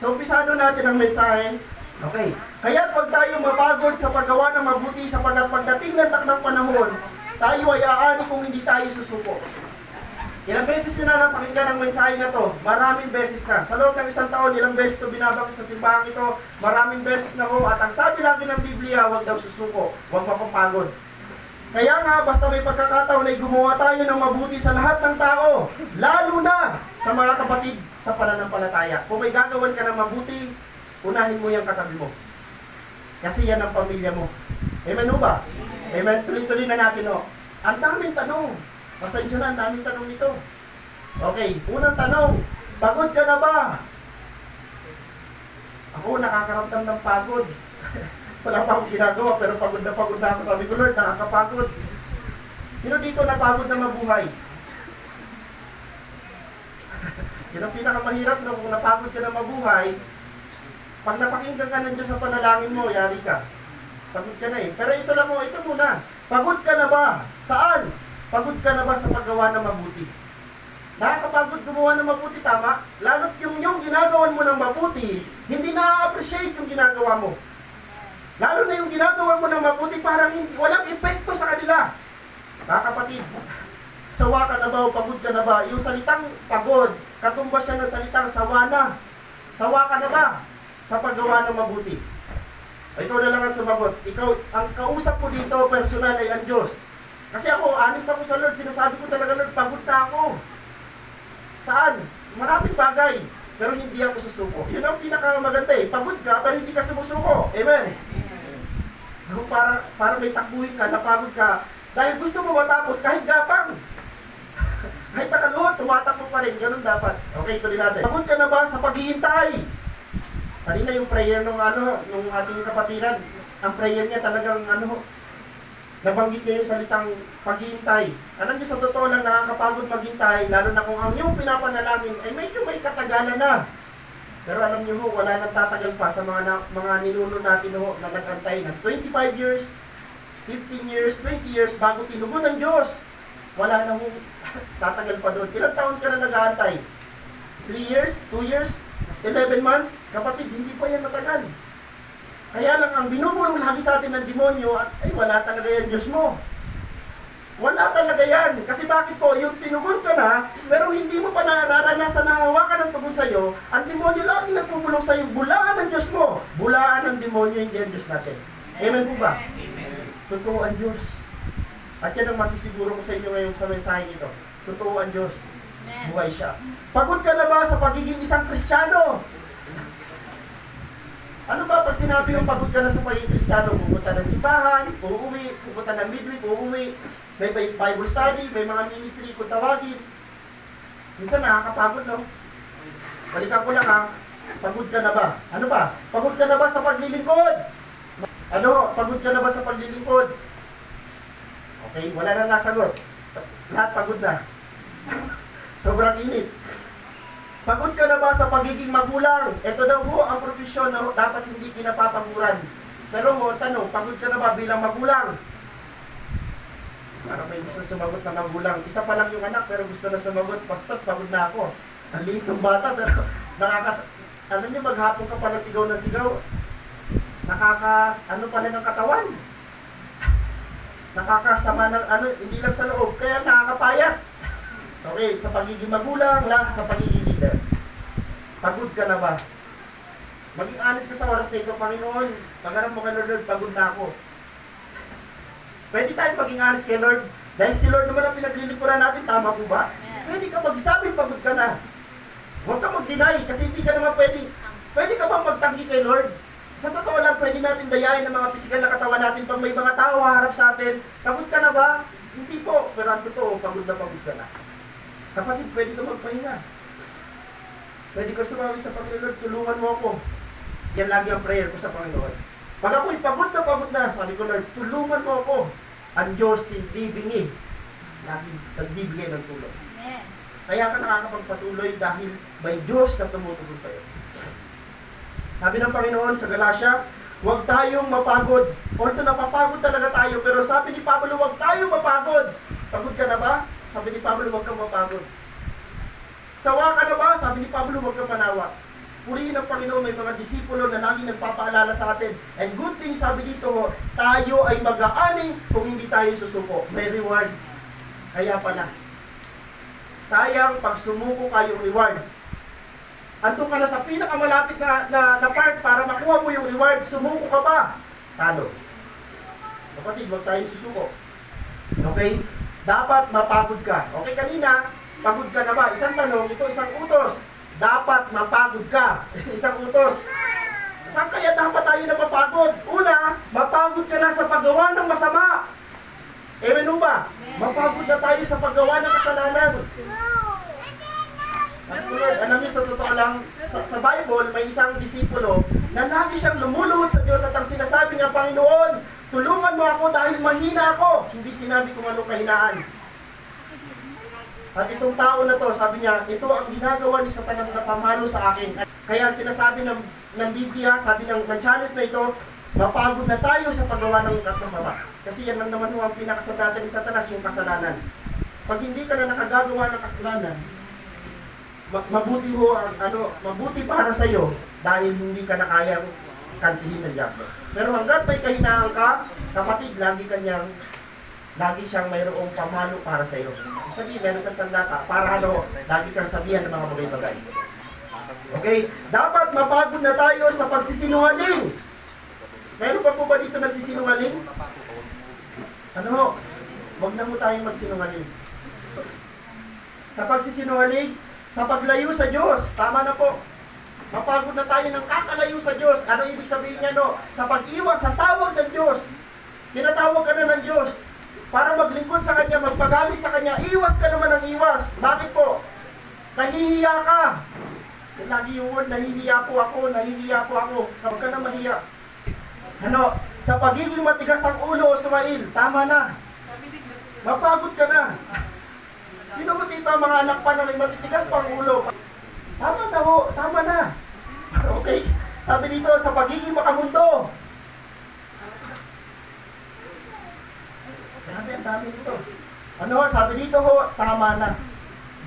So, umpisado natin ang mensahe. Okay. Kaya pag tayo mapagod sa paggawa ng mabuti sapagkat pagdating ng takdang panahon, tayo ay aani kung hindi tayo susuko. Ilang beses nyo na napakinggan ang mensahe na to? Maraming beses na. Sa loob ng isang taon, ilang beses ito binabakit sa simbahan ito? Maraming beses na ho. At ang sabi lagi ng Biblia, huwag daw susuko, huwag mapapagod. Kaya nga, basta may pagkakataon ay gumawa tayo ng mabuti sa lahat ng tao, lalo na sa mga kapatid sa pananampalataya. Kung may gagawin ka ng mabuti, unahin mo yung katabi mo. Kasi yan ang pamilya mo. Amen ho ba? Amen. Tuloy-tuloy na natin ho. Ang daming tanong. Pasensya na, ang daming tanong nito. Okay, unang tanong. Pagod ka na ba? Ako, nakakaramdam ng pagod. Wala pa akong ginagawa, pero pagod na ako. Sabi ko, Lord, nakakapagod. Sino dito napagod na mabuhay? Yun ang pinakamahirap na kung napagod ka na mabuhay, pag napakinggan ka ng Diyos sa panalangin mo, yari ka. Pagod ka na eh. Pero ito lang mo, ito muna. Pagod ka na ba? Saan? Pagod ka na ba sa paggawa ng mabuti? Nakakapagod gumawa ng mabuti, tama? Lalo't yung ginagawan mo ng mabuti, hindi na-appreciate yung ginagawa mo. Lalo na yung ginagawa mo ng mabuti, parang walang epekto sa kanila. Mga kapatid, sawa ka na ba o pagod ka na ba? Yung salitang pagod, katumbas siya ng salitang sawa na. Sawa ka na ba sa paggawa ng mabuti? O, ikaw na lang ang sumagot. Ikaw, ang kausap ko dito, personal ay ang Diyos. Kasi ako, honest ako sa Lord, sinasabi ko talaga, Lord, pagod na ako. Saan? Maraming bagay, pero hindi ako susuko. Yun ang pinakamaganda eh. Pagod ka, pero hindi ka sumusuko. Amen? Para may takbuhin ka, napagod ka, dahil gusto mo matapos kahit gapang. Kahit nakaluhod, tumatakbo pa rin. Ganun dapat. Okay, tuloy natin. Pagod ka na ba sa paghihintay? Kanina yung prayer nung ating kapatiran, ang prayer niya talagang nabanggit niya yung salitang paghihintay. Alam niyo, sa totoo lang nakakapagod maghintay, lalo na kung ang iyong pinapanalangin ay medyo may katagalan na. Pero alam niyo ho, wala nang tatagal pa sa mga ninuno natin ho na nag-antay ng 25 years, 15 years, 20 years bago tinugon ng Diyos. Wala na ho, tatagal pa doon. Ilang taon ka na nag-aantay? 3 years? 2 years? 11 months? Kapatid, hindi pa yan matagal. Kaya lang ang binubulong lagi sa atin ng demonyo, ay wala talaga yan Diyos mo. Wala talaga yan. Kasi bakit po, yung tinugon ka na, pero hindi mo pa nararanasan na hawakan ng tugon sa'yo, ang demonyo lagi nagpupulong sa'yo, bulaan ng Diyos mo. Bulaan ng demonyo, hindi ang Diyos natin. Amen po ba? Amen. Totoo ang Diyos. At yan ang masisiguro ko sa inyo ngayon sa mensahe ito. Totoo ang Diyos. Buhay siya. Pagod ka na ba sa pagiging isang Kristiyano? Ano ba pag sinabi yung pagod ka na sa pagiging Kristiyano? Pupunta ng simbahan, uuwi, pupunta ng midweek, uuwi, may Bible study, may mga ministry kung tawagin. Minsan nakakapagod, no? Balikan ko lang ha, pagod ka na ba? Ano ba? Pagod ka na ba sa paglilingkod? Ano? Pagod ka na ba sa paglilingkod? Okay, wala na nasagot. Lahat pagod na. Sobrang init. Pagod ka na ba sa pagiging magulang? Ito daw ho ang profesyon na dapat hindi kinapapaguran. Pero ho, tanong, pagod ka na ba bilang magulang? Para may gusto sumagot na magulang. Isa pa lang yung anak pero gusto na sumagot. Pastor, pagod na ako. Ang liit ng bata pero alam niyo, maghapon ka pala sigaw na sigaw. Pala ng katawan. Nakakasama ng hindi lang sa loob. Kaya nakakapayat. Okay, sa pagiging magulang, last sa pagiging leader. Pagod ka na ba? Maging honest ka sa oras na ito, Panginoon. Pagharap mo kay Lord, pagod na ako. Pwede tayong maging honest kay Lord. Dahil si Lord naman ang pinaglilingkuran natin, tama po ba? Pwede ka magsabi, pagod ka na. Huwag ka mag-deny, kasi hindi ka naman pwede. Pwede ka bang magtanggi kay Lord? Sa totoo lang, pwede natin dayain ng mga pisikal na katawan natin pag may mga tao harap sa atin. Pagod ka na ba? Hindi po. Pero ang totoo, pagod ka na. Kapatid, pwede ka magpahinga. Pwede ka sumawi sa Panginoon, tulungan mo ako. Yan lagi ang prayer ko sa Panginoon. Pag ako'y pagod na, sabi ko, Lord, tulungan mo ako. Ang Diyos hindi bingi. Lagi nagbibigay ng tulong. Amen. Kaya ka nakakapagpatuloy dahil may Diyos na tumutulong sa'yo. Sabi ng Panginoon sa Galatia, huwag tayong mapagod. Although napapagod talaga tayo, pero sabi ni Pablo, huwag tayong mapagod. Pagod ka na ba? Sabi ni Pablo, huwag kang mapagod. Sawa ka na ba? Sabi ni Pablo, huwag kang manawa. purihin ng Panginoon, may mga disipulo na lagi nagpapaalala sa atin. And good thing, sabi dito ho, tayo ay mag-aani kung hindi tayo susuko. May reward. Kaya pala, sayang pag sumuko kayo reward. Andun ka na sa pinakamalapit na part para makuha mo yung reward, sumuko ka pa, talo. Kapatid, huwag tayong susuko. Okay? Dapat mapagod ka. Okay, kanina, pagod ka na ba? Isang tanong, ito isang utos. Dapat mapagod ka. Isang utos. Saan kaya dapat tayo na mapagod? Una, mapagod ka na sa paggawa ng masama. Amen ba? Mapagod na tayo sa paggawa ng kasalanan. Alam niyo, sa totoo lang, sa Bible, may isang disipulo na lagi siyang lumuluhod sa Diyos at ang sinasabi niya, Panginoon, tulungan mo ako dahil mahina ako. Hindi sinabi kung ano kahinaan. At itong tao na to, sabi niya, ito ang ginagawa ni Satanas na pamalo sa akin. Kaya sinasabi ng Biblia, sabi ng challenge na ito, mapagod na tayo sa paggawa ng masama. Kasi yan lang naman ang pinakasabatan ni Satanas, yung kasalanan. Pag hindi ka na nakagagawa ng kasalanan, mabuti para sa iyo dahil hindi ka na kayang kantihin ng diablo. Pero hangga't may kahinaan ka, kapatid, lagi siyang mayroong pamalo para sa iyo. Sabihin, meron ka sandata para lagi kang sabihan ng mga bagay-bagay. Okay? Dapat mapagod na tayo sa pagsisinungaling. Meron pa po ba dito nagsisinungaling? Wag na mo tayong magsinungaling. Sa pagsisinungaling, sa paglayo sa Diyos, tama na po. Mapagod na tayo ng kakalayo sa Diyos. Ano ibig sabihin niya, no? Sa pag-iwas, sa tawag ng Diyos. Tinatawag ka na ng Diyos para maglingkod sa Kanya, magpagamit sa Kanya. Iwas ka naman ng iwas. Bakit po? Nahihiya ka. Lagi yung word, nahihiya po ako. Huwag ka na mahiya. Sa pagiging matigas ang ulo, Sumail, tama na. Mapagod ka na. Sino ko dito ang mga anak pa na may matitigas pang ulo? Tama na ho, tama na. Okay? Sabi dito, sa pagiging makamundo. Grabe, ang dami dito. Sabi dito ho, tama na.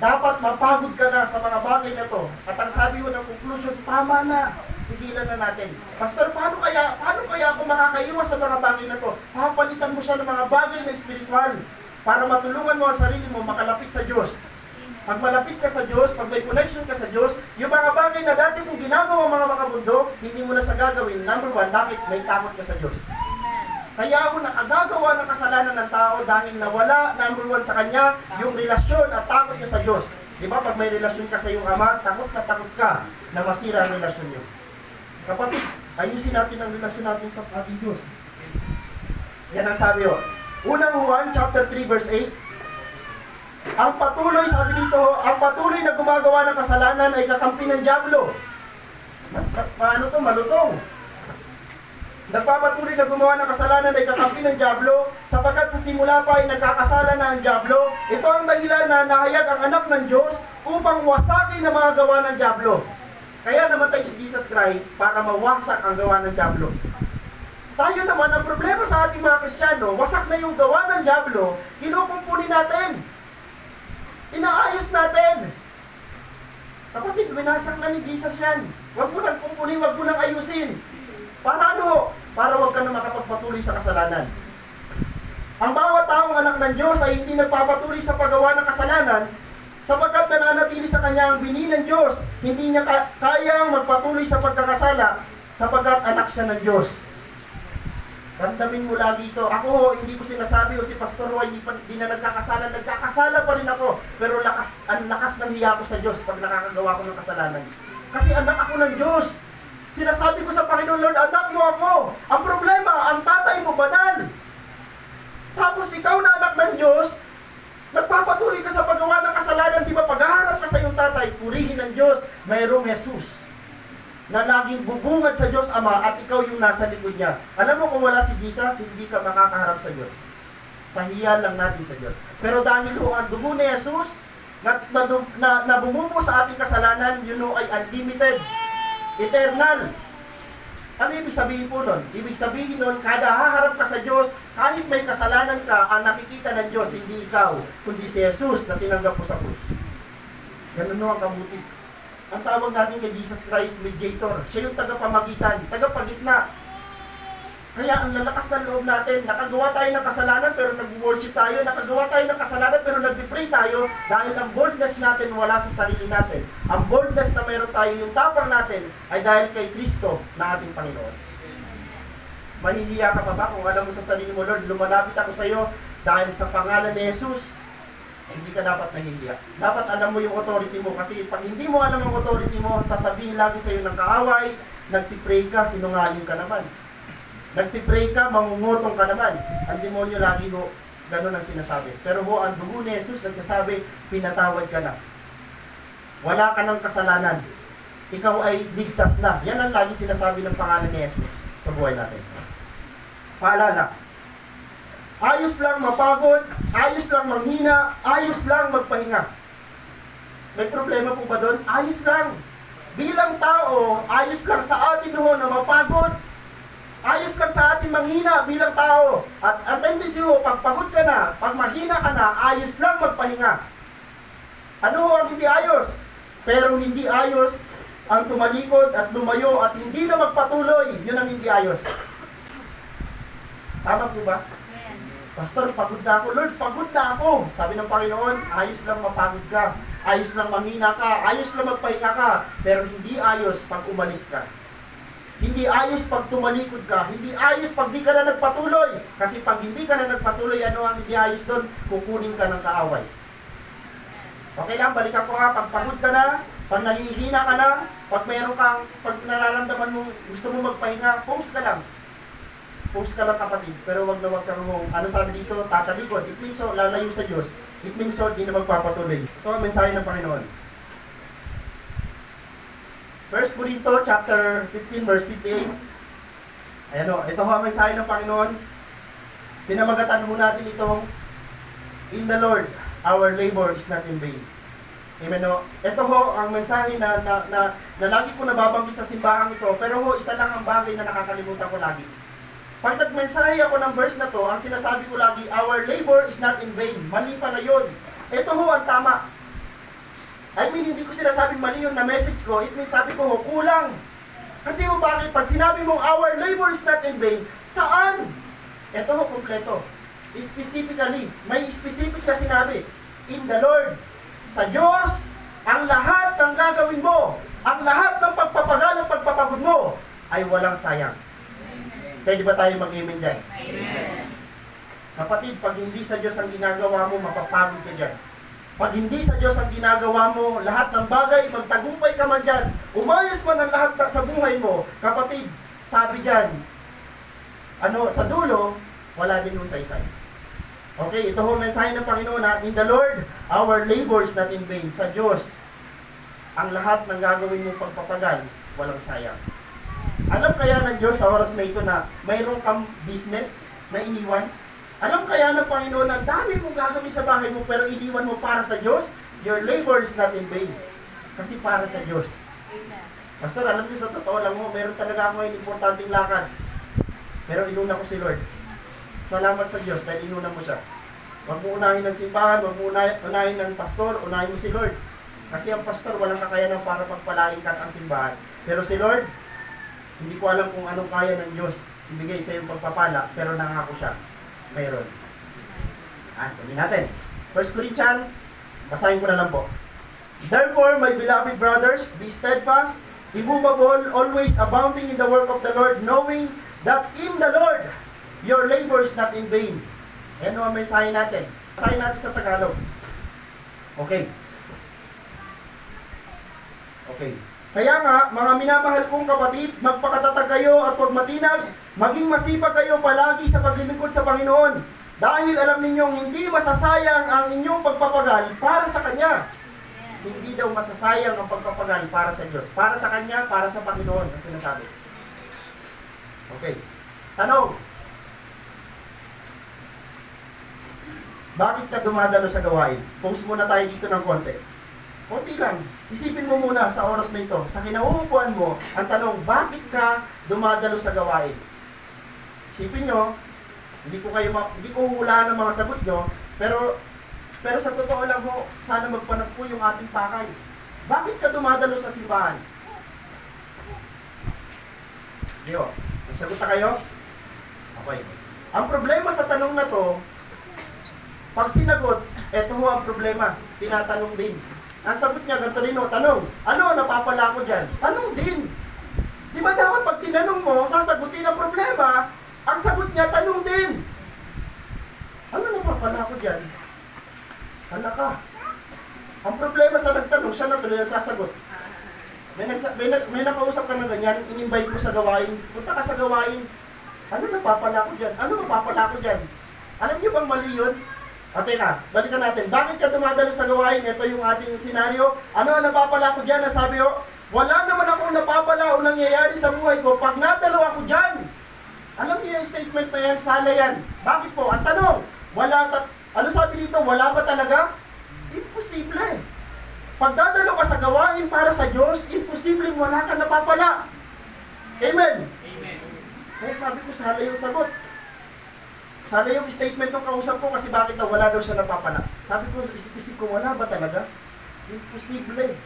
Dapat mapagod ka na sa mga bagay na to. At ang sabi ho ng conclusion, tama na. Tigilan na natin. Pastor, paano kaya ako makakaiwas sa mga bagay na to? Papalitan mo siya ng mga bagay na espiritual para matulungan mo ang sarili mo makalapit sa Diyos. Pag malapit ka sa Diyos, pag may connection ka sa Diyos, yung mga bagay na dati mong ginagawa mga makamundo, hindi mo na sa gagawin. Number one, bakit? May takot ka sa Diyos. Kaya ako nakagagawa ng kasalanan ng tao dahil nawala, number one, sa kanya, yung relasyon at takot niya sa Diyos. Di ba? Pag may relasyon ka sa iyong ama, takot ka na masira ang relasyon niyo. Kapatid, ayusin natin ang relasyon natin sa ating Diyos. Yan ang sabi ho. Unang Juan, chapter 3, verse 8. Ang patuloy, sabi dito, ang patuloy na gumagawa ng kasalanan ay kakampi ng diablo. Malutong. Nagpapatuloy na gumawa ng kasalanan ay kakampi ng diablo, sapagkat sa simula pa ay nagkakasala na ang diablo. Ito ang dahilan na nahayag ang anak ng Diyos upang wasakin ang mga gawa ng diablo. Kaya namatay si Jesus Christ para mawasak ang gawa ng diablo. Tayo naman, ang problema sa ating mga Kristiyano, wasak na yung gawa ng diablo, kinukumpuni natin. Inaayos natin. Kapatid, winasak na ni Jesus yan. Huwag mo nang kumpuni, huwag mo nang ayusin. Para Para huwag ka na makapagpatuloy sa kasalanan. Ang bawat taong anak ng Diyos ay hindi nagpapatuloy sa paggawa ng kasalanan, sapagkat nananatili sa kanya ang binhi ng Diyos. Hindi niya kayang magpatuloy sa pagkakasala, sapagkat anak siya ng Diyos. Ramdamin mo lagi ito. Ako, hindi ko sinasabi, o si Pastor Roy, hindi na nagkakasala. Nagkakasala pa rin ako. Pero ang lakas ng hiya ko sa Diyos pag nakakagawa ko ng kasalanan. Kasi anak ako ng Diyos. Sinasabi ko sa Panginoon, Lord, anak mo ako. Ang problema, ang tatay mo banal. Tapos ikaw na anak ng Diyos, nagpapatuloy ka sa paggawa ng kasalanan. Di ba paghaharap ka sa iyong tatay, purihin ng Diyos, mayroong Jesus na laging bubungad sa Diyos Ama at ikaw yung nasa likod niya. Alam mo, kung wala si Jesus, hindi ka makakaharap sa Diyos. Sahiyan lang natin sa Diyos. Pero dahil ang dugo ni Jesus na bumubo sa ating kasalanan, yun ay unlimited, eternal. Ano ibig sabihin po nun? Ibig sabihin nun, kada haharap ka sa Diyos, kahit may kasalanan ka, ang nakikita ng Diyos, hindi ikaw, kundi si Jesus na tinanggap mo sa krus. Ganun no ang kabuti. ang tawag natin kay Jesus Christ, mediator. Siya yung tagapamagitan, tagapagitna. Kaya ang lalakas ng loob natin, nakagawa tayo ng kasalanan pero nag-worship tayo, nakagawa tayo ng kasalanan pero nag-pray tayo dahil ang boldness natin wala sa sarili natin. Ang boldness na meron tayo, yung tapang natin, ay dahil kay Kristo na ating Panginoon. Mahihiya ka pa ba kung alam mo sa sarili mo, Lord, lumalapit ako sa iyo dahil sa pangalan ni Jesus? Hindi ka dapat nahihiya. Dapat alam mo yung authority mo kasi pag hindi mo alam ang authority mo, sasabihin lagi sa iyo ng kaaway, nagpipray ka, sinungaling ka naman. Nagpipray ka, mangungutong ka naman. Ang demonyo lagi ho, ganun ang sinasabi. Pero ho, ang dugo ni Jesus nagsasabi, pinatawad ka na. Wala ka ng kasalanan. Ikaw ay ligtas na. Yan ang lagi sinasabi ng pangalan ni Jesus sa buhay natin. Paalala, ayos lang mapagod, ayos lang manghina, ayos lang magpahinga. May problema po ba doon? Ayos lang. Bilang tao, ayos lang sa atin ho na mapagod, ayos lang sa atin manghina bilang tao. At ang tendency ho, pag pagod ka na, pag mahina ka na, ayos lang magpahinga. Ano ho ang hindi ayos? Pero hindi ayos ang tumalikod at lumayo at hindi na magpatuloy. Yun ang hindi ayos. Tama po ba? Pastor, pagod na ako. Lord, pagod na ako. Sabi ng Panginoon, ayos lang mapagod ka. Ayos lang manghina ka. Ayos lang magpahinga ka. Pero hindi ayos pag umalis ka. Hindi ayos pag tumalikod ka. Hindi ayos pag di ka na nagpatuloy. Kasi pag hindi ka na nagpatuloy, ano ang hindi ayos doon? Kukunin ka ng kaaway. Okay lang, balikan ko nga. Pag pagod ka na, pag nangihina ka na, pag mayroon kang, pag nararamdaman mo, gusto mo magpahinga, pause ka lang. Pause ka lang kapatid. Pero wag na wag kang ano sabi dito, tatalikod. It means so, lalayo sa Diyos. It means so, di na magpapatuloy. Ito ang mensahe ng Panginoon. 1 Corinto chapter 15 verse 58. Ayan o, ito ho ang mensahe ng Panginoon. Pinamagatan mo natin itong in the Lord, our labor is not in vain. Amen o. Ito ho ang mensahe na lagi ko nababanggit sa simbahan ito. Pero ho, isa lang ang bagay na nakakalimutan ko lagi. Pag nagmensahe ako ng verse na to, ang sinasabi ko lagi, our labor is not in vain. Mali pala yun. Ito ho ang tama. I mean, hindi ko sinasabing mali yun na message ko. It means sabi ko ho, kulang. Kasi ho, bakit? Pag sinabi mong our labor is not in vain, saan? Ito ho, kompleto. Specifically, may specific na sinabi. In the Lord. Sa Diyos, ang lahat ng gagawin mo, ang lahat ng pagpapagal at pagpapagod mo, ay walang sayang. Pwede ba tayo mag-amen dyan? Amen. Kapatid, pag hindi sa Diyos ang ginagawa mo, mapapagod ka dyan. Pag hindi sa Diyos ang ginagawa mo, lahat ng bagay, magtagumpay ka man dyan, umayos man ang lahat sa buhay mo, kapatid, sabi dyan, sa dulo, wala din yung saysay. Okay, ito ho mensahe ng Panginoon na, in the Lord, our labor is not in vain. Sa Diyos, ang lahat ng gagawin mong pagpapagal, walang sayang. Alam kaya ng Diyos sa oras na ito na mayroon kang business na iniwan? Alam kaya ng Panginoon na dami mong gagawin sa bahay mo pero iniwan mo para sa Diyos? Your labor is not in vain. Kasi para sa Diyos. Pastor, alam niyo sa totoo lang mo, meron talaga ako yung importanteng lakad. Pero inuna ko si Lord. Salamat sa Diyos dahil inuna mo siya. Huwag mo unahin ng simbahan, huwag mo unahin ng pastor, unahin mo si Lord. Kasi ang pastor walang kakayanan para pagpalain ka ang simbahan. Pero si Lord, hindi ko alam kung anong kaya ng Diyos ibigay sa iyong pagpapala, pero nangako siya. Mayroon. Tuloy natin. 1 Corinthians, basahin ko na lang po. Therefore, my beloved brothers, be steadfast, immovable, always abounding in the work of the Lord, knowing that in the Lord, your labor is not in vain. Yan ang mensahe natin. Basahin natin sa Tagalog. Okay. Kaya nga, mga minamahal kong kapatid, magpakatatag kayo at huwag matinag, maging masipag kayo palagi sa paglilingkod sa Panginoon. Dahil alam ninyong hindi masasayang ang inyong pagpapagal para sa Kanya. Hindi daw masasayang ang pagpapagal para sa Diyos. Para sa Kanya, para sa Panginoon, ang sinasabi. Okay. Tanong. Bakit ka dumadalo sa gawain? Post muna tayo dito ng konti. Konti lang. Isipin mo muna sa oras na ito, sa kinauupuan mo, ang tanong, bakit ka dumadalo sa gawain? Isipin nyo, hindi ko hulaan ng mga sagot nyo, pero sa totoo lang ho, sana magpanag po yung ating pakay. Bakit ka dumadalo sa simbahan? Diyo, nagsagot na kayo? Okay. Ang problema sa tanong na to, pag sinagot, eto ho ang problema, tinatanong din. Ang sagot niya, ganito rin ho, tanong, ano napapala ko dyan? Tanong din. Di ba dapat pag tinanong mo, sasagutin ang problema, ang sagot niya, tanong din. Ano napapala ko dyan? Hala ka. Ang problema sa nagtanong, siya na tuloy ang sasagot. May nakausap ka na ganyan, in-invite mo sa gawain, punta ka sa gawain, ano napapala ko dyan? Ano napapala ko dyan? Alam niyo bang mali yun? O teka, balikan natin. Bakit ka dumadalo sa gawain? Ito yung ating senaryo. Ano ang napapala ko dyan? Nasabi ko, wala naman akong napapala o nangyayari sa buhay ko pag nadalo ako dyan. Alam niyo yung statement na yan, sala yan. Bakit po? Ang tanong, ano sabi dito? Wala ba talaga? Imposible. Pag dadalo ka sa gawain para sa Diyos, imposibleng wala kang napapala. Amen? Amen. Kaya sabi ko, sala yung sagot. Sana yung statement ng kausap ko kasi bakit daw wala daw siya napapala. Sabi ko, isip-isip ko, wala ba talaga? Imposible.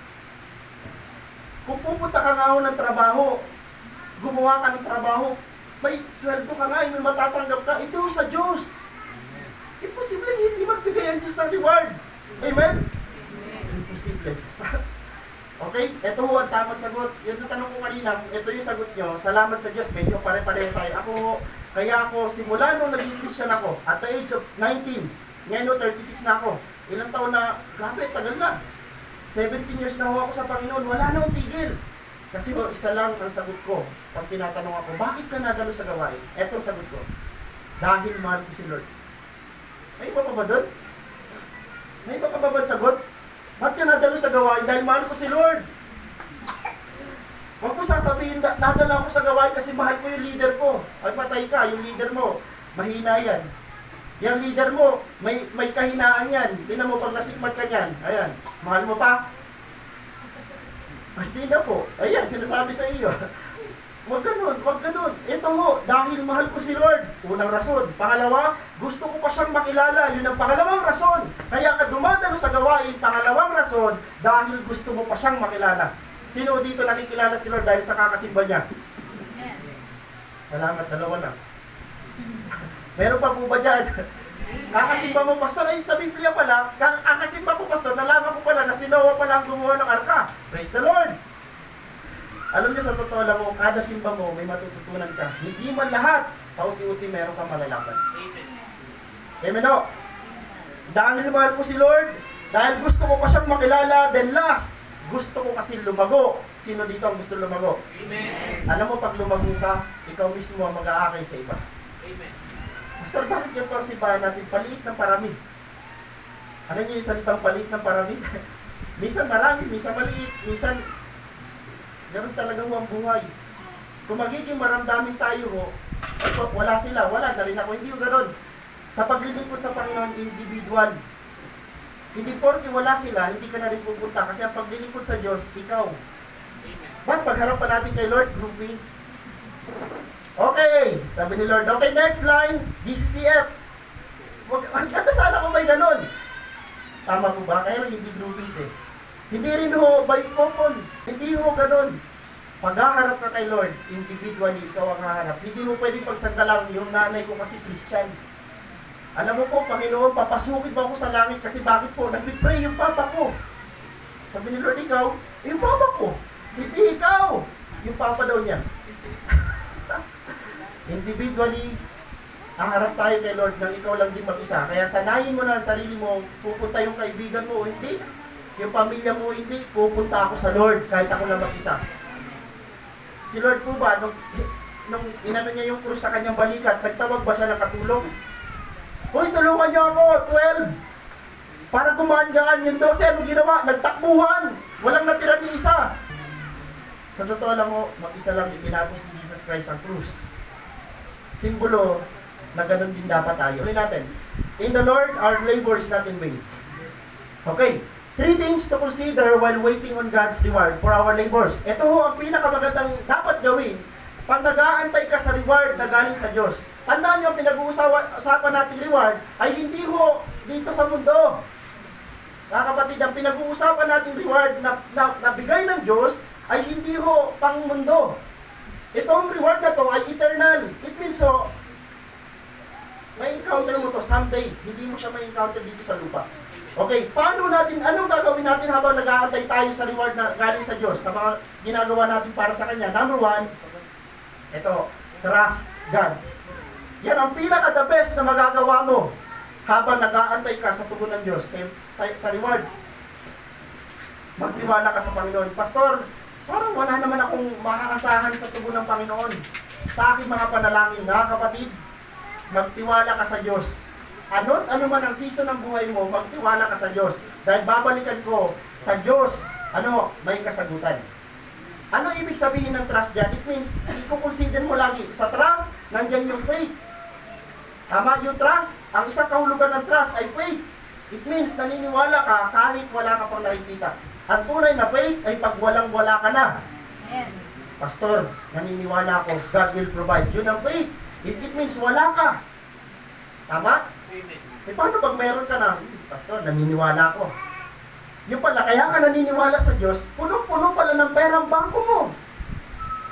Kung pupunta ka nga ng trabaho, gumawa ka ng trabaho, may sweldo ka nga, may matatanggap ka, ito sa Diyos. Imposible hindi magbigay ang Diyos ng reward. Amen? Imposible. Okay, ito ho ang tamang sagot. Yung tanong ko kanina, ito yung sagot nyo. Salamat sa Diyos, medyo pare-pareho tayo. Kaya ako, simula nung naging Christian ako, at the age of 19, ngayon 36 na ako. Ilang taon na, grabe, tagal na. 17 years na ako sa Panginoon, wala na akong tigil. Kasi isa lang ang sagot ko. Pag tinatanong ako, bakit ka nadalo sa gawain? Ito ang sagot ko. Dahil mahal ko si Lord. May iba pa ba doon? May iba pa ba ba sagot? Bakit ka nadalo sa gawain? Dahil mahal ko si Lord. Huwag ko sasabihin, nadala ako sa gawain kasi mahal ko yung leader ko. Ay patay ka, yung leader mo, mahina yan. Yung leader mo, may kahinaan yan. Tingnan mo pag nasikmat ka yan. Ayan, mahal mo pa? Ay, di na po. Ayan, sinasabi sa iyo. Huwag ganun, huwag ganun. Ito ho, dahil mahal ko si Lord. Unang rason. Pangalawa, gusto ko pa siyang makilala. Yun ang pangalawang rason. Kaya ka dumadalo sa gawain, pangalawang rason, dahil gusto mo pa siyang makilala. Sino dito nakikilala si Lord dahil sa kakasimba niya? Salamat, dalawa na. Meron pa po ba dyan? Kakasimba mo, pastor, ay sa Biblia pala, kakasimba ko, pastor, nalaman ko pala na si Noah pala ang gumawa ng arka. Praise the Lord! Alam niyo, sa totoo lang mo, kada simba mo, may matututunan ka. Hindi man lahat, pauti-uti meron kang malalaman. Amen o? Dahil mahal ko si Lord, dahil gusto ko pa siyang makilala, then last, gusto ko kasi lumago. Sino dito ang gusto lumago? Amen. Alam mo, pag lumago ka, ikaw mismo ang mag-aakay sa iba. Amen. Pastor, bakit yung simbahan natin paliit ng parami? Ano niyo yung salitang paliit ng parami? Minsan marami, minsan maliit, minsan ganoon talaga ang buhay. Kung magiging maramdamin tayo ho, wala sila, wala na rin ako. Hindi yung ganoon. Sa paglilingkod sa Panginoon, individual. Hindi porke wala sila, hindi ka na rin pupunta. Kasi ang paglilingkod sa Diyos, ikaw. Ba't pagharap pa natin kay Lord, groupings? Okay, sabi ni Lord. Okay, next line, GCCF. Ganda sana kung may ganon. Tama po ba? Kaya lang hindi groupings eh. Hindi rin ho, by coupon. Hindi ho ganon. Paghaharap ka kay Lord, individually, ikaw ang haharap. Hindi mo pwedeng pagsanggalang yung nanay ko kasi Christian. Alam mo po, Panginoon, papasukin ba ako sa langit? Kasi bakit po? Nag-pray yung papa ko. Sabi ni Lord, ikaw, yung papa ko. Hindi ikaw. Yung papa daw niya. Individually, haharap tayo kay Lord nang ikaw lang din mag-isa. Kaya sanayin mo na ang sarili mo, pupunta yung kaibigan mo o hindi. Yung pamilya mo hindi, pupunta ako sa Lord kahit ako lang mag-isa. Si Lord po ba, nung inano niya yung krus sa kanyang balikat, nagtawag ba siya ng katulong? Hoy, tulungan niyo ako, 12. Para gumaan-gaan yung 12, ano ginawa? Nagtakbuhan. Walang natira ni isa. Sa totoo lang mo, mag-isa lang itinapos ni Jesus Christ ang krus. Simbolo na ganun din dapat tayo. Tuloy natin. In the Lord, our labor is not in vain. Okay. 3 things to consider while waiting on God's reward for our labors. Ito ho ang pinakamagandang dapat gawin pag nag-aantay ka sa reward na galing sa Diyos. Tandaan nyo, pinag-uusapan natin reward ay hindi ho dito sa mundo. Mga kapatid, ang pinag-uusapan nating reward na bigay ng Diyos ay hindi ho pang mundo. Itong reward na to ay eternal. It means so, may-encounter mo to someday. Hindi mo siya may-encounter dito sa lupa. Okay, anong gagawin natin habang nag-aantay tayo sa reward na galing sa Diyos, sa mga ginagawa natin para sa Kanya? Number one, ito, trust God. Yan ang pinaka-the best na magagawa mo habang nag-aantay ka sa tugon ng Diyos, sa reward. Magtiwala ka sa Panginoon. Pastor, parang wala naman akong makakasahan sa tugon ng Panginoon. Sa aking mga panalangin, mga kapatid, magtiwala ka sa Diyos. Ano man ang season ng buhay mo, magtiwala ka sa Diyos. Dahil babalikan ko, sa Diyos, may kasagutan. Ano ibig sabihin ng trust dyan? It means, i-consider mo lagi, sa trust, nandyan yung faith. Tama, yung trust, ang isang kahulugan ng trust ay faith. It means, naniniwala ka kahit wala ka pang nakikita. Ang tunay na faith ay pag walang-wala ka na. Amen. Pastor, naniniwala ako, God will provide. Yun ang faith. It means wala ka. Tama? Paano pag meron ka na? Pastor, naniniwala ako. Yung pala, kaya ka naniniwala sa Diyos, puno-puno pala ng perang bangko mo.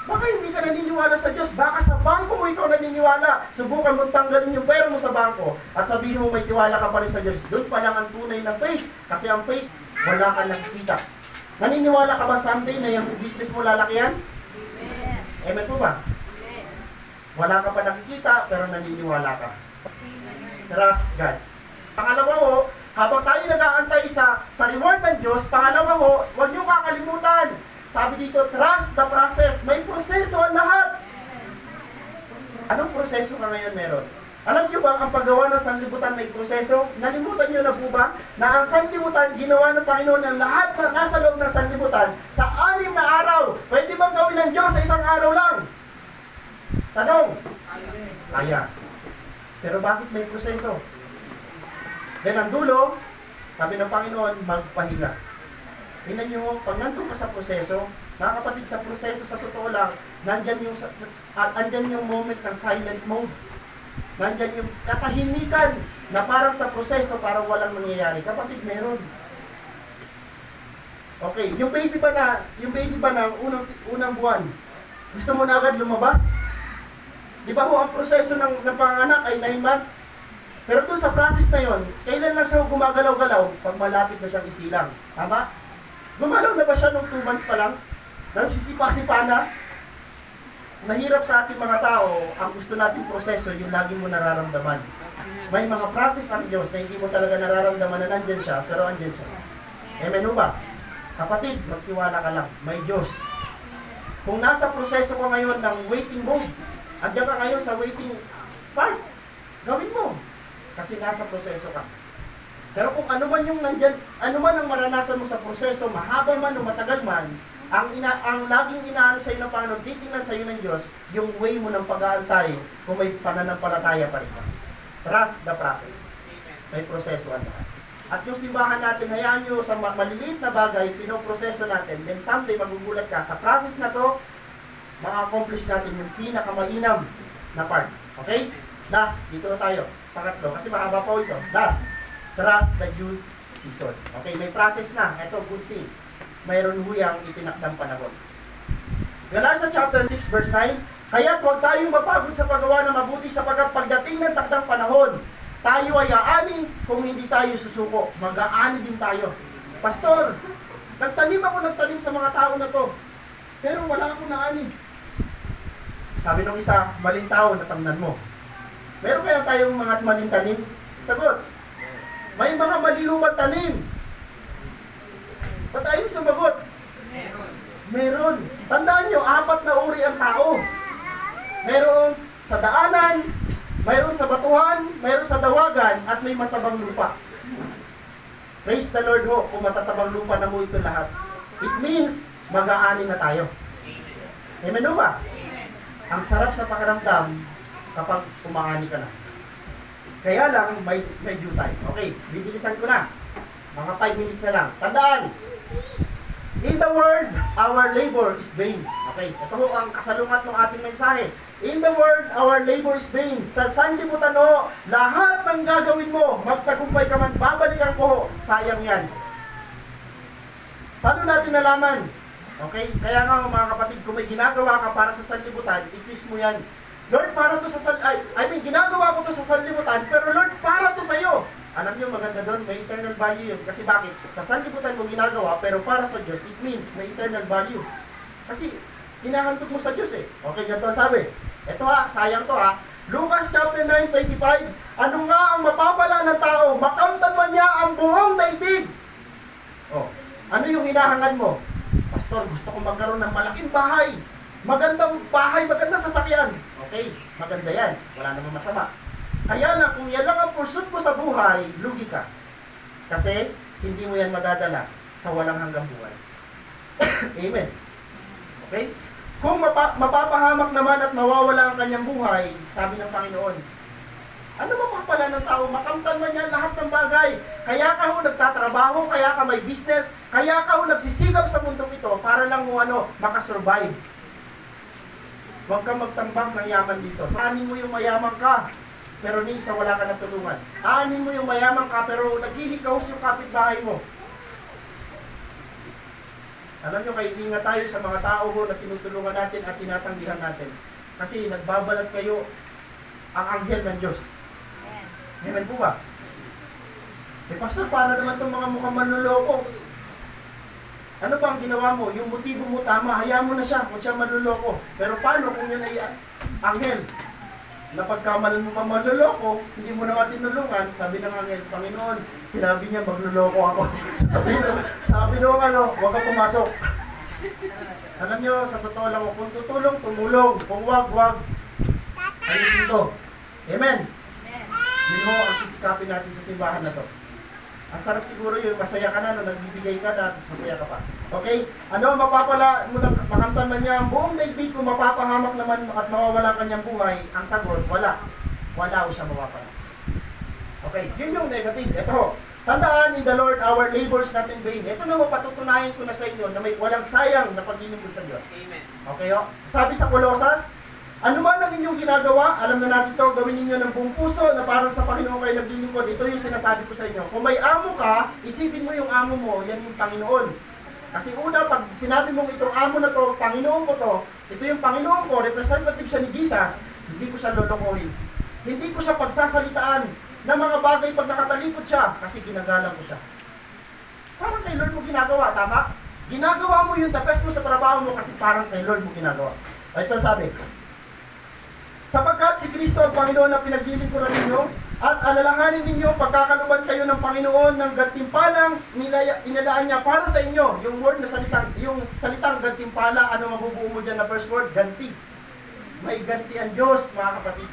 Baka hindi ka naniniwala sa Diyos, baka sa bangko mo ikaw naniniwala. Subukan mo tanggalin yung pera mo sa bangko at sabihin mo may tiwala ka pa rin sa Diyos. Doon pa lang ang tunay na faith. Kasi ang faith, wala ka nakikita. Naniniwala ka ba someday na yung business mo lalakihan? Amen. Amen po ba? Amen. Wala ka pa nakikita, pero naniniwala ka. Trust God. Pangalawa ho, habang tayo nag-aantay sa reward ng Diyos, pangalawa ho, huwag niyo kakalimutan. Sabi dito, trust the process. May proseso ang lahat. Anong proseso ka ngayon meron? Alam niyo ba, ang paggawa ng sanlibutan may proseso? Nalimutan niyo na po ba na ang sanlibutan, ginawa ng Panginoon ng lahat na nasa loob ng sanlibutan sa 6 na araw? Pwede bang gawin ng Diyos sa isang araw lang? Tanong? Kaya. Pero bakit may proseso? Then ang dulo, sabi ng Panginoon, magpahinga. Tingnan nyo, pag nandun ka sa proseso, mga kapatid, sa proseso, sa totoo lang, nandyan yung moment ng silent mode. Nandyan yung katahimikan na parang sa proseso, parang walang nangyayari. Kapatid, meron. Okay, yung baby ba na unang buwan, gusto mo na agad lumabas? Di ba ho, ang proseso ng panganak ay 9 months? Pero doon sa process na yon, kailan lang siya gumagalaw-galaw? Pag malapit na siyang isilang. Tama? Gumalaw na ba siya nung 2 months pa lang? Nagsisipa-sipa na? Mahirap sa ating mga tao, ang gusto nating proseso, yung lagi mo nararamdaman. May mga process ang Diyos na hindi mo talaga nararamdaman na nandyan siya, pero andyan siya. Amen ho ba? Kapatid, magtiwala ka lang. May Diyos. Kung nasa proseso ka ngayon ng waiting mode, andyan ka ngayon sa waiting part, gawin mo. Kasi nasa proseso ka. Pero kung ano man yung nandyan, ano man ang maranasan mo sa proseso, mahaba man o matagal man, ang laging inaano sa iyo ng Panginoon, titingnan sa iyo ng Diyos, yung way mo ng pag-aantay, kung may pananampalataya pa rin. Trust the process. May proseso ang lahat. At yung simbahan natin, hayaan nyo sa maliliit na bagay, pinoproseso natin, then someday magugulat ka, sa process na to, ma-accomplish natin yung pinakamainam na part. Okay? Last, dito na tayo. Pangatlo, kasi mahaba pa ito. Last, trust the due season. Okay, may process na. Ito, good thing. Mayroon huyang itinakdang panahon. Galatians chapter 6, verse 9, kaya't huwag tayong mapagod sa paggawa ng mabuti sapagkat pagdating ng takdang panahon, tayo ay aani kung hindi tayo susuko. Mag-aani din tayo. Pastor, nagtanim sa mga tao na to, pero wala akong naani. Sabi nung isa, maling tao na tamnan mo. Meron kaya tayong mga maling tanim? Sagot, may mga mali humang tanim. Ba't ayaw sumagot? Meron. Tandaan nyo, 4 na uri ang tao. Meron sa daanan, mayroon sa batuhan, mayroon sa dawagan, at may matabang lupa. Praise the Lord ho, kung matatabang lupa na mo ito lahat. It means, mag-aani na tayo. Amen ho ba? Ang sarap sa pakiramdam kapag umaani ka na. Kaya lang, may due time. Okay, bibilisan ko na. Mga 5 minutes na lang. Tandaan, In the world, our labor is vain. Okay, ito ho ang kasalungat ng ating mensahe. In the world, our labor is vain. Sa sanlibutan ho, lahat ng gagawin mo, magtagumpay ka man, babalikan ko ho, sayang yan. Paano natin nalaman? Okay, kaya nga mga kapatid, kung may ginagawa ka para sa sanlibutan, i-twist mo yan. Lord, para to sa ginagawa ko to sa sanlibutan, pero Lord, para to sa'yo. Alam niyo, maganda doon, may eternal value yun. Kasi bakit? Sa sanlibutan mo ginagawa, pero para sa Diyos, it means may eternal value. Kasi, hinahantog mo sa Diyos eh. Okay, ganito ang sabi. Ito ha, sayang to ha. Lucas chapter 9:25, ano nga ang mapapala ng tao? Makamtan man niya ang buong daigdig. Oh, ano yung hinahangad mo? Pastor, gusto ko magkaroon ng malaking bahay. Magandang bahay, magandang sasakyan. Okay, maganda yan. Wala namang masama. Kaya na, kung yan lang ang pursuit mo sa buhay, lugi ka. Kasi, hindi mo yan madadala sa walang hanggang buhay. Amen. Okay? Kung mapapahamak naman at mawawala ang kanyang buhay, sabi ng Panginoon, ano mapapala ng tao? Makamtan man yan lahat ng bagay. Kaya ka ho nagtatrabaho, kaya ka may business, kaya ka ho nagsisigap sa mundong ito para lang mo makasurvive. Huwag kang magtambak ng yaman dito. Anin mo yung mayaman ka, pero ni isa wala ka natulungan. Anin mo yung mayaman ka, pero naghihikaos yung kapitbahay mo. Alam nyo, ingat tayo sa mga tao ho na tinutulungan natin at tinatanggihan natin. Kasi nagbabalat kayo ang anghel ng Diyos. Amen po ba? Pastor, para naman itong mga mukhang manluloko. Ano ba ang ginawa mo? Yung motibo mo tama, hayaan mo na siya kung siya manluloko. Pero paano kung yun ay anghel? Napagkamalan mo pa manluloko, hindi mo naman tinulungan, sabi ng anghel, Panginoon, sinabi niya magluloko ako. sabi nung huwag kang pumasok. Alam niyo, sa totoo lang, kung tutulong, tumulong. Kung wag, ayusin to. Amen. Yun ho ang sisikapin natin sa simbahan na to. Ang sarap siguro yung masaya ka na, no, nagbibigay ka na, tapos masaya ka pa. Okay? Ano, mapapala, makamtan man niya ang buong daigdig kung mapapahamak naman at mawawala kanyang buhay, ang sagot, wala. Wala ko siya mapapala. Okay, yun yung negative. Ito ho, tandaan in the Lord, our labors not in vain. Ito na mapatutunayan ko na sa inyo na may walang sayang na paglilingkod sa Diyos. Amen. Okay ho? Sabi sa Colosas, ano man ang inyong ginagawa, alam na natin ito, gawin ninyo ng buong puso na parang sa Panginoon kayo naglilingkod. Ito yung sinasabi ko sa inyo. Kung may amo ka, isipin mo yung amo mo, yan yung Panginoon. Kasi una, pag sinabi mong itong amo na to, Panginoon ko to, ito yung Panginoon ko, representative siya ni Jesus, hindi ko siya lolokohin. Hindi ko siya pagsasalitaan ng mga bagay pag nakatalikod siya, kasi ginagalang ko siya. Parang kay Lord mo ginagawa, tama? Ginagawa mo yung the best mo sa trabaho mo kasi parang kay Lord mo ginagawa. Ito sabi, sapagkat si Kristo ang Panginoon na pinaglilingkuran ninyo at alalahanin ninyo pagkakaluban kayo ng Panginoon ng gantimpalang inalaan niya para sa inyo. Yung word na yung salitang gantimpala, ano mabubuo mo dyan na first word? Ganti. May ganti ang Diyos, mga kapatid.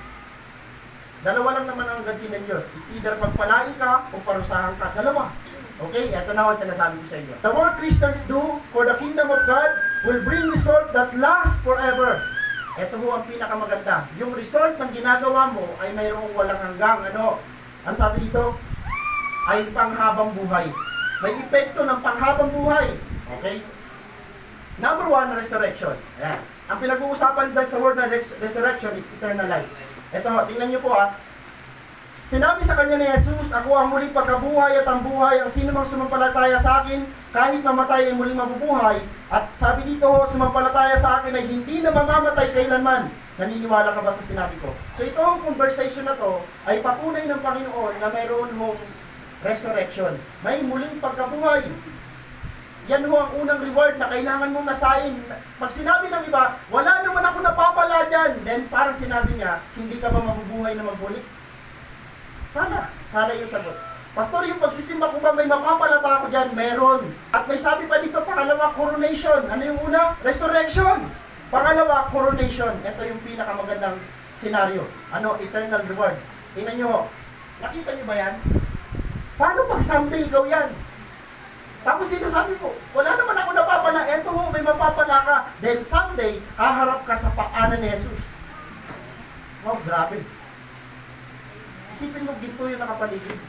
Dalawa lang naman ang ganti ng Diyos. It's either pagpalain ka o parusahan ka. Dalawa. Okay, ito na ang sinasabi ko sa inyo. The work Christians do for the kingdom of God will bring result that lasts forever. Ito ho ang pinakamaganda. Yung result ng ginagawa mo ay mayroong walang hanggang ang sabi dito ay panghabang buhay. May epekto ng panghabang buhay. Okay? Number 1, resurrection. Ayan. Ang pinag-uusapan dyan sa word na resurrection is eternal life. Ito ho, tingnan nyo po Sinabi sa kanya ni Jesus, ako ang muling pagkabuhay at ang buhay, ang sino mang sumampalataya sa akin, kahit mamatay ay muling mabubuhay. At sabi dito, sumampalataya sa akin ay hindi na mamamatay kailanman. Naniniwala ka ba sa sinabi ko? So itong conversation na to ay patunay ng Panginoon na mayroon mong resurrection. May muling pagkabuhay. Yan ho ang unang reward na kailangan mong nasain. Pag sinabi ng iba, wala naman ako napapala dyan, then parang sinabi niya, hindi ka ba mabubuhay na magbuli? Sana yung sagot. Pastor, yung pagsisimba ko ba may mapapala ba ako dyan? Meron. At may sabi pa dito, pangalawa, coronation. Ano yung una? Resurrection. Pangalawa, coronation. Ito yung pinakamagandang senaryo. Eternal reward. Tingnan nyo ho. Nakita nyo ba yan? Paano pag someday ikaw yan? Tapos dito sabi ko, wala naman ako napapala. Eto ho, may mapapala ka. Then someday, haharap ka sa paanan ni Jesus. Wow, grabe. Isipin mo, ginto yung nakapaligid.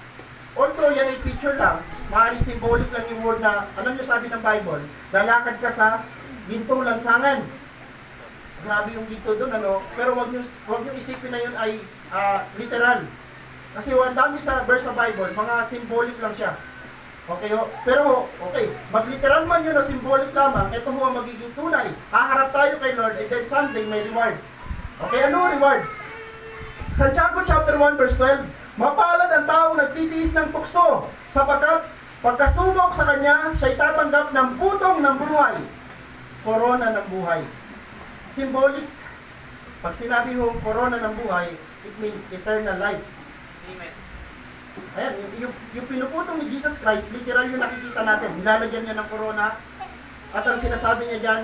Although yan ay picture lang, maaaring symbolic lang yung word na, alam nyo sabi ng Bible, lalakad ka sa gintong lansangan. Grabe yung ginto doon, ano? Pero wag nyo isipin na yun ay literal. Kasi ang dami sa verse sa Bible, mga symbolic lang siya. Okay, pero okay, mag-literal man yun o symbolic lamang, ito ho ang magiging tunay. Haharap tayo kay Lord and then someday may reward. Okay, ano reward? Santiago chapter 1 verse 12, mapalad ang taong nagtitiis ng tukso, sapagkat pagkasubok sa kanya, siya'y tatanggap ng putong ng buhay, korona ng buhay. Symbolic. Pag sinabi ho korona ng buhay, it means eternal life. Amen. Ayan, yung pinuputong ni Jesus Christ, literal yung nakikita natin. Nilalagyan niya ng corona. At ang sinasabi niya dyan,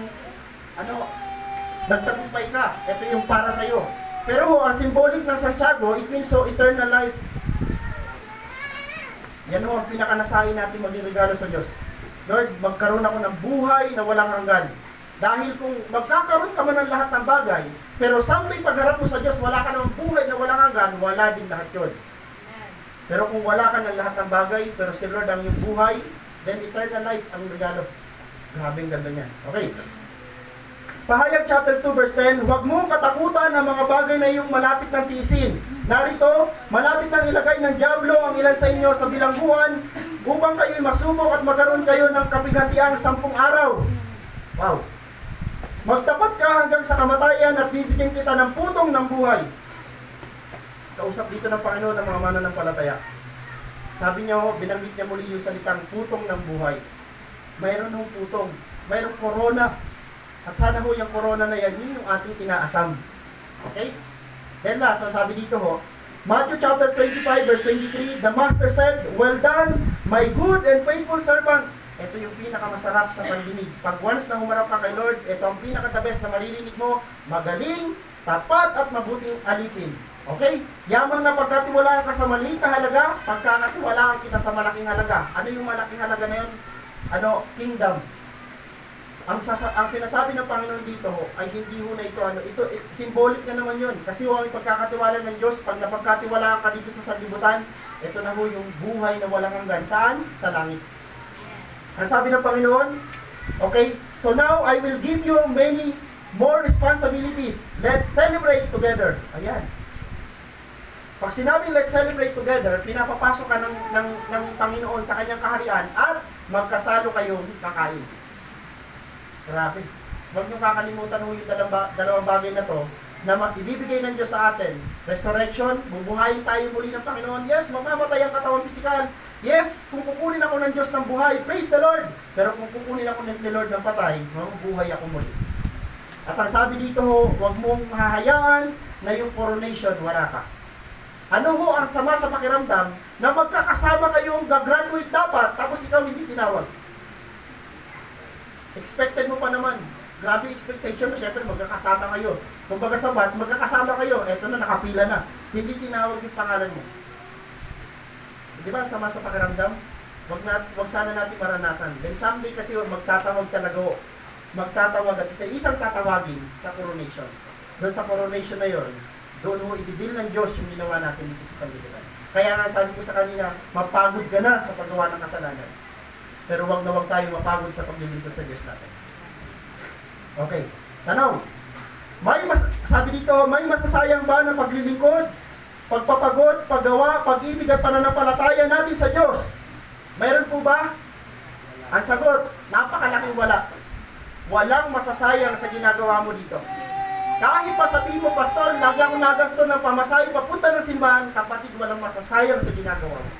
nagtagumpay ka. Ito yung para sa'yo. Pero ang symbolic ng Santiago, it means so eternal life. Yan ho ang pinakanasahin natin maging regalo sa Diyos. Lord, magkaroon ako ng buhay na walang hanggan. Dahil kung magkakaroon ka man ng lahat ng bagay, pero someday pagharap mo sa Diyos, wala ka ng buhay na walang hanggan, wala din lahat yun. Pero kung wala ka ng lahat ng bagay, pero si Lord ang iyong buhay, then eternal life ang regalo. Grabe ang ganda niyan. Okay. Pahayag chapter 2 verse 10, huwag mong katakutan ang mga bagay na iyong malapit ng tiisin. Narito, malapit nang ilagay ng dyablo ang ilan sa inyo sa bilangguan upang kayo'y masubok at magkaroon kayo ng kapighatiang 10 araw. Wow. Magtapat ka hanggang sa kamatayan at bibigyan kita ng putong ng buhay. Kausap dito ng Panginoon ng mga mananampalataya. Sabi niya, binanggit niya muli yung salitang putong ng buhay. Mayroon ng putong, mayroong korona. At sana ho yung corona na yan, yun yung ating inaasam. Okay? Then last, sabi dito ho, Matthew chapter 25 verse 23, the master said, well done, my good and faithful servant. Ito yung pinakamasarap sa pandinig. Pag once na humarap ka kay Lord, ito ang pinaka-the-best na maririnig mo, magaling, tapat at mabuting alipin. Okay? Yamang na pagkatiwalaan ka sa maliit na halaga, pagkakatiwalaan kita sa malaking halaga. Ano yung malaking halaga na yun? Kingdom. Ang sinasabi ng Panginoon dito ay hindi ho na ito symbolic na naman yun. Kasi ang pagkakatiwala ng Diyos, pag napagkatiwalaan ka dito sa sanlibutan, ito na ho yung buhay na walang hanggan. Saan? Sa langit. Ang sabi ng Panginoon, okay, so now I will give you many more responsibilities. Let's celebrate together. Ayan. Pag sinabing let's celebrate together, pinapapasok ka ng Panginoon sa kanyang kaharian at magkasalo kayong kakain. Grabe. Huwag nyo kakalimutan ho yung dalawang bagay na to na ibibigay ng Diyos sa atin. Resurrection, bubuhayin tayo muli ng Panginoon. Yes, mamamatay ang katawan pisikal. Yes, kung kukunin ako ng Diyos ng buhay, praise the Lord. Pero kung kukunin ako ng Lord ng patay, mabubuhay ako muli. At ang sabi dito ho, huwag mong mahahayaan na yung coronation, wala ka. Ano ho ang sama sa pakiramdam na magkakasama kayong gagraduate dapat, tapos ikaw hindi tinawag? Expected mo pa naman. Grabe expectation mo, syempre magkakasama kayo. Kung baga sa bat, magkakasama kayo, eto na, nakapila na. Hindi tinawag yung pangalan mo. Di ba, sama sa pakiramdam? Wag sana natin maranasan. Then someday kasi magtatawag talaga ho. Magtatawag at isang tatawagin sa coronation. Doon sa coronation na yon, doon ho i-deal ng Diyos yung ginawa natin dito sa sanlibutan. Kaya nga sabi ko sa kanina, mapagod ka na sa paggawa ng kasalanan. Pero wag na wag tayo mapagod sa paglilingkod sa Diyos natin. Okay. Tanaw. Sabi dito, may masasayang ba na paglilingkod, pagpapagod, paggawa, pag-ibig at pananampalataya natin sa Diyos? Mayroon po ba? Ang sagot, napakalaking wala. Walang masasayang sa ginagawa mo dito. Kahit pa sabihin mo, Pastor, lagi akong nagasto ng pamasahe papunta ng simbahan, kapatid, walang masasayang sa ginagawa mo.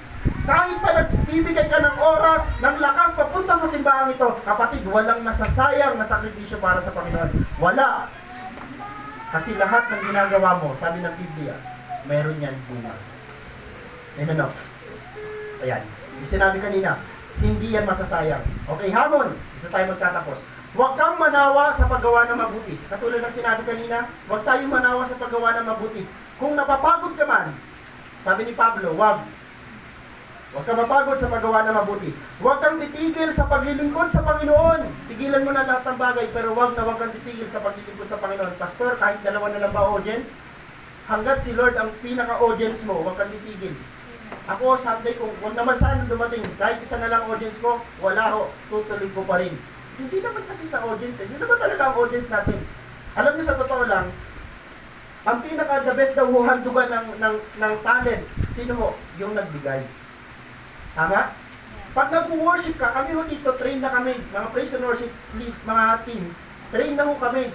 Kahit pa nagbibigay ka ng oras, ng lakas papunta sa simbahan ito, kapatid, walang nasasayang na sakripisyo para sa Panginoon. Wala. Kasi lahat ng ginagawa mo, sabi ng Biblia, meron yan bunga. Amen o? Ayan. Yung sinabi kanina, hindi yan masasayang. Okay, hamon. Ito tayo magtatapos. Huwag kang manawa sa paggawa ng mabuti. Katulad ng sinabi kanina, huwag tayong manawa sa paggawa ng mabuti. Kung napapagod ka man, sabi ni Pablo, huwag kang mapagod sa paggawa ng mabuti. Huwag kang titigil sa paglilingkod sa Panginoon. Tigilan mo na lahat ng bagay, pero huwag kang titigil sa paglilingkod sa Panginoon. Pastor, kahit dalawa na lang ba audience? Hanggat si Lord ang pinaka-audience mo, huwag kang titigil. Ako, someday, kung naman sana dumating, kahit isa na lang audience ko, wala ho, tutuloy ko pa rin. Hindi naman kasi sa audience eh. Sino ba talaga ang audience natin? Alam niyo sa totoo lang, ang pinaka-the best daw handugan ng talent, sino ho? Yung nagbigay. Tama? Pag nag-worship ka, kami ho dito, train na kami. Mga praise and worship lead, mga team, train na ho kami.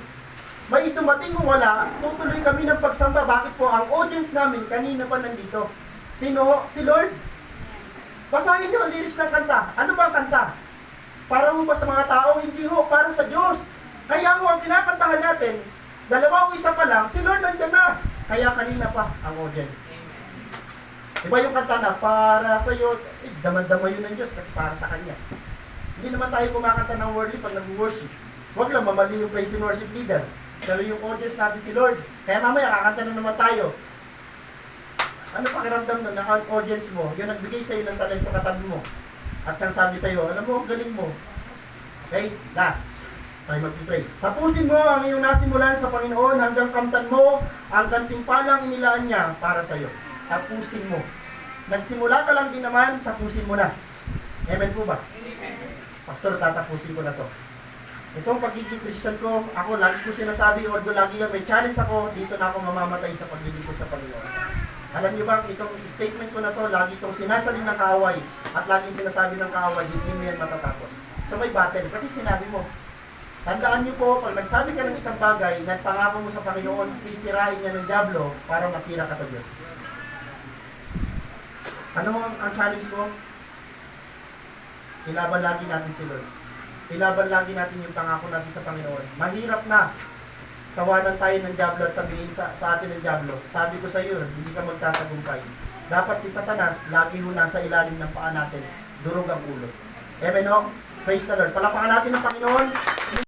May dumating kung wala, tutuloy kami ng pagsamba. Bakit po? Ang audience namin, kanina pa nandito. Sino ho? Si Lord. Basahin niyo ang lyrics ng kanta. Ano ba ang kanta? Para mo ba sa mga tao? Hindi ho, para sa Diyos. Kaya ho, ang kinakantahan natin, dalawa o isa pa lang, si Lord nandiyan na. Kaya kanina pa ang audience. Diba yung kanta na, para sa iyo, daman-dama yun ng Diyos kasi para sa Kanya. Hindi naman tayo kumakanta ng worldly pag nag-worship. Huwag lang mamali yung praise and worship leader. Pero yung audience natin si Lord. Kaya mamaya, kakanta na naman tayo. Ano pakiramdam nun na ang audience mo, yung nagbigay sa'yo ng talento katabi mo, at kang sabi sa'yo, alam mo, galing mo. Okay? Last. Tayo mag-pray. Tapusin mo ang iyong nasimulan sa Panginoon hanggang kamtan mo ang gantimpalang inilaan niya para sa'yo. Tapusin mo. Nagsimula ka lang din naman, tapusin mo na. Amen po ba? Amen. Pastor, tatapusin ko na to. Itong pagiging Christian ko, ako lagi ko sinasabi, although lagi may challenge ako, dito na ako mamamatay sa paglilingkod sa Panginoon. Alam niyo ba, itong statement ko na to, lagi itong sinasabi ng kaaway, at lagi sinasabi ng kaaway, hindi mo yan matatapos. So may battle, kasi sinabi mo. Tandaan niyo po, pag nagsabi ka ng isang bagay, nagpangako mo sa Panginoon, sisirain niya ng dyablo para masira ka sa Diyos. Ano ang challenge ko? Ilaban lagi natin si Lord. Ilaban lagi natin yung pangako natin sa Panginoon. Mahirap na tawanan tayo ng dyablo at sabihin sa atin ng dyablo, sabi ko sa iyo, hindi ka magtatagumpay. Dapat si Satanas, lagi ho nasa ilalim ng paa natin, durog ang ulo. Amen o? Praise the Lord. Palapakan natin ng Panginoon.